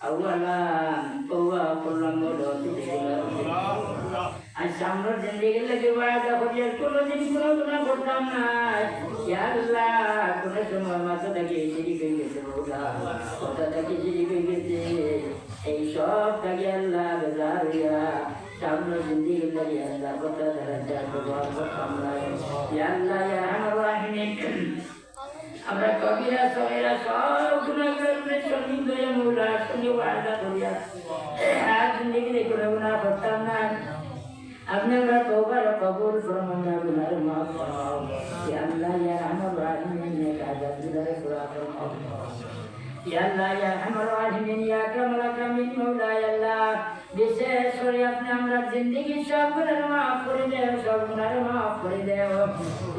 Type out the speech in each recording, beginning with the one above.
awalan bahwa kurang modal tidak Asamro जिंदगी लगे वादा खोजिए कोनो दिन कोनो गुना करताम ना या अल्लाह कोनो समय माता तके जिरी कइगे से बोला माता तके जिरी कइगे से এই সব তাকে আল্লাহ বেজারিয়া সামনে जिंदगी लगे अल्लाह पता दरजा भगवान को सामलाए या अल्लाह या रहमान আমরা কবিরা সগীরা সব গুনাহগারকে সঙ্গী দয়া মওলা সঙ্গে ওয়াদা করিয়া আর जिंदगी রে কোনো গুনাহ করতাম না আপনি আমরা তওবার কবুল ফরমান গুনাহ মাফ ফরমাও ইয়া আল্লাহ ইয়া রহমান রাহিম নেক আযাব দিদারে পুরা ফরমাও ইয়া আল্লাহ ইয়া রহমান রাহিম ইয়া আকরামুল আকরামিন মওলা ইয়া আল্লাহ বিশেষ করে আপনি আমরা जिंदगी সব গুনাহ মাফ করে দেও সব গুনাহ মাফ করে দেও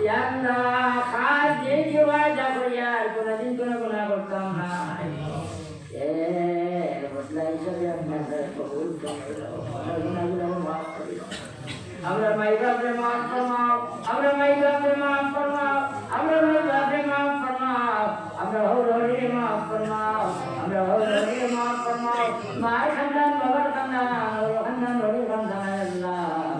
ইয়া আল্লাহ খাস যে ওয়াদা করিয়া আর কোনদিন কোনো গুনাহ করতাম না এ বদলা হিসাবে আপনার কবুল ফরমাও গুনাহগুলো মাফ করে দাও আমরা মাই বাপরে মাফ ফরমাও আমরা মাই বাপরে মাফ ফরমাও আমরা মাই বাপরে মাফ ফরমাও আমরা হৌরে মাফ ফরমাও আমরা হৌরে মাফ ফরমাও মার খানদান বাবার খানদান খানদান হৌরে খানদান আল্লাহ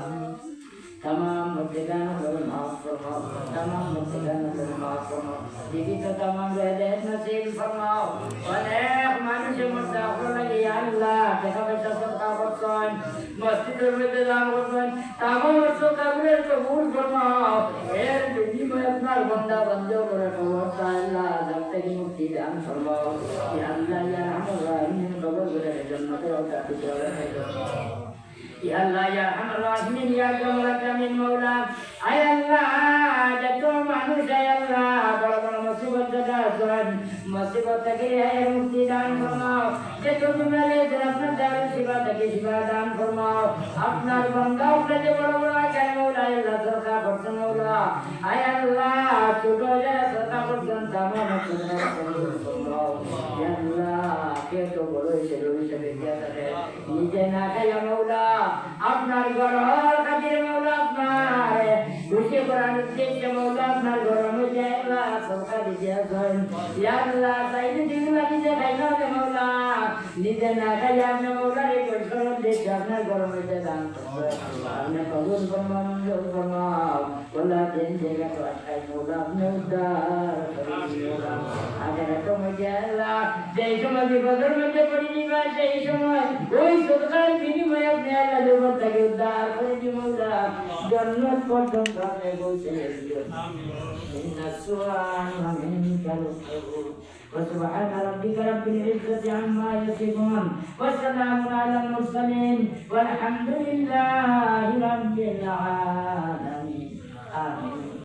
तमाम मुद्देगानों को माफ फरमाओ तमाम मुद्देगानों को माफ फरमाओ दीदी तो तमाम रहमत नसीब फरमाओ अनेक मानुष्य मुद्दाखों लगे या अल्लाह देखा बेटा सबका बख्शन मस्जिदों में इंतजाम बख्शन तमाम वर्षों का गुनाह कबूल फरमाओ ए दुनिया में अपना बंदा बंदों को रखवाता अल्लाह जब तक मुक्ति दान फरमाओ या अल्लाह या रहमान रहीम कबूल करे जन्नत और ताकत Ya Allah ya Rahman Rahim ya Akramul Akramin Maula ay Allah jatuh manusia ya Allah bala-bala musibah jatuh musibah tagi hai mukti dan farmao jatuh jumlah apna dar sifat tagi sifat dan farmao apna banda upne je bala-bala kya Maula ya Allah sarka person Maula ay Allah chuto je sarka person tamam farmao ya Allah ke to bolo chalo sabe kya kare nije na kaya Maula আপনার ঘর কাজের মাওলা আপনার খুশি করার উদ্দেশ্যে মাওলা আপনার ঘরের মধ্যে আল্লাহ সরকার দিয়েছেন ইয়া আল্লাহ সাইদে দিগুলা নিজে খাইলো রে মাওলা নিজে না খাই আপনি মাওলা রে পরিশ্রম দিয়েছে আপনার ঘরের মধ্যে দান করবেন আপনি কবুল ফরমান মঞ্জুর ফরমাও ওলা দিন জায়গা তো আঠাই মাওলা আপনি উদ্ধার করিন আখিরাত মধ্যে আল্লাহ যেই সময় বিপদের মধ্যে পড়ে দিবা সেই সময় ওই সরকার বিনিময়ে আপনি আল্লাহ দেব তাকে উদ্ধার করে দি মাওলা জান্নাত পর্যন্ত আপনি পৌঁছে দিও ইন্না সুবহানা মিনকাল কবুল وسبحان ربك رب العزة عما يصفون وسلام على المرسلين والحمد لله رب العالمين